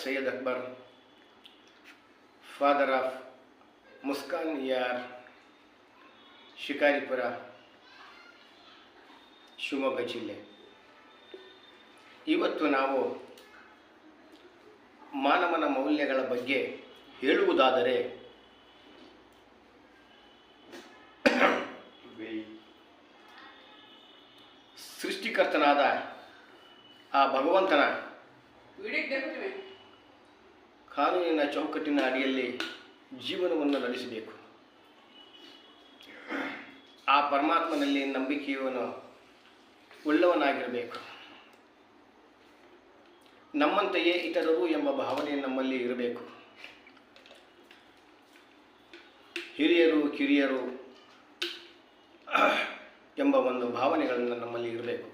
Sayyid Akbar, father of Muskan Yar, Shikaripura, Shivamogga ಜಿಲ್ಲೆ. ಇವತ್ತು ನಾವು ಮಾನವನ ಮೌಲ್ಯಗಳ ಬಗ್ಗೆ ಹೇಳುವುದಾದರೆ ಸೃಷ್ಟಿಕರ್ತನಾದ ಆ ಭಗವಂತನ ಕಾನೂನಿನ ಚೌಕಟ್ಟಿನ ಅಡಿಯಲ್ಲಿ ಜೀವನವನ್ನು ನಡೆಸಬೇಕು. ಆ ಪರಮಾತ್ಮನಲ್ಲಿ ನಂಬಿಕೆಯನ್ನು ಉಳ್ಳವನಾಗಿರಬೇಕು. ನಮ್ಮಂತೆಯೇ ಇತರರು ಎಂಬ ಭಾವನೆ ನಮ್ಮಲ್ಲಿ ಇರಬೇಕು. ಹಿರಿಯರು ಕಿರಿಯರು ಎಂಬ ಒಂದು ಭಾವನೆಗಳನ್ನು ನಮ್ಮಲ್ಲಿ ಇರಬೇಕು.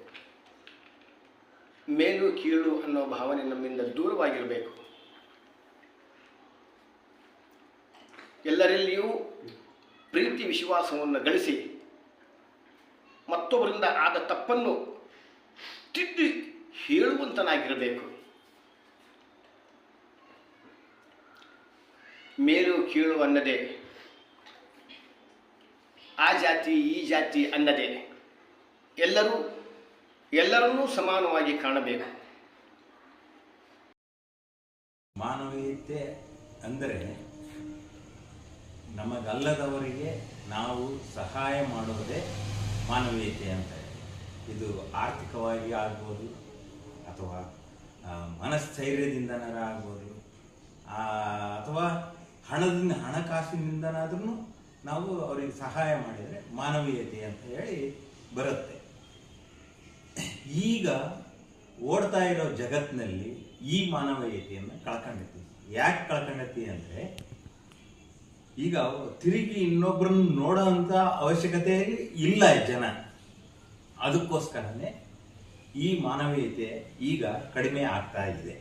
ಮೇಲು ಕೀಳು ಅನ್ನೋ ಭಾವನೆ ನಮ್ಮಿಂದ ದೂರವಾಗಿರಬೇಕು. ಎಲ್ಲರಲ್ಲಿಯೂ ಪ್ರೀತಿ ವಿಶ್ವಾಸವನ್ನು ಗಳಿಸಿ ಮತ್ತೊಬ್ಬರಿಂದ ಆದ ತಪ್ಪನ್ನು ತಿದ್ದಿ ಹೇಳುವಂತನಾಗಿರಬೇಕು. ಮೇಲು ಕೀಳು ಅನ್ನದೇ, ಆ ಜಾತಿ ಈ ಜಾತಿ ಅನ್ನದೇ ಎಲ್ಲರನ್ನೂ ಸಮಾನವಾಗಿ ಕಾಣಬೇಕು. ಮಾನವೀಯತೆ ಅಂದರೆ ನಮಗಲ್ಲದವರಿಗೆ ನಾವು ಸಹಾಯ ಮಾಡುವುದೇ ಮಾನವೀಯತೆ ಅಂತ. ಇದು ಆರ್ಥಿಕವಾಗಿ ಆಗ್ಬೋದು, ಅಥವಾ ಮನಸ್ಥೈರ್ಯದಿಂದನಾರ ಆಗ್ಬೋದು, ಅಥವಾ ಹಣಕಾಸಿನಿಂದನಾದ್ರೂ ನಾವು ಅವರಿಗೆ ಸಹಾಯ ಮಾಡಿದರೆ ಮಾನವೀಯತೆ ಅಂತ ಹೇಳಿ ಬರುತ್ತೆ. ಈಗ ಓಡ್ತಾ ಇರೋ ಜಗತ್ತಿನಲ್ಲಿ ಈ ಮಾನವೀಯತೆಯನ್ನು ಕಳ್ಕೊಂಡಿರ್ತೀವಿ. ಯಾಕೆ ಕಳ್ಕೊಂಡೈತಿ ಅಂದರೆ, ಈಗ ತಿರುಗಿ ಇನ್ನೊಬ್ಬರನ್ನು ನೋಡೋ ಅಂಥ ಅವಶ್ಯಕತೆ ಇಲ್ಲ ಜನ. ಅದಕ್ಕೋಸ್ಕರನೇ ಈ ಮಾನವೀಯತೆ ಈಗ ಕಡಿಮೆ ಆಗ್ತಾ ಇದೆ.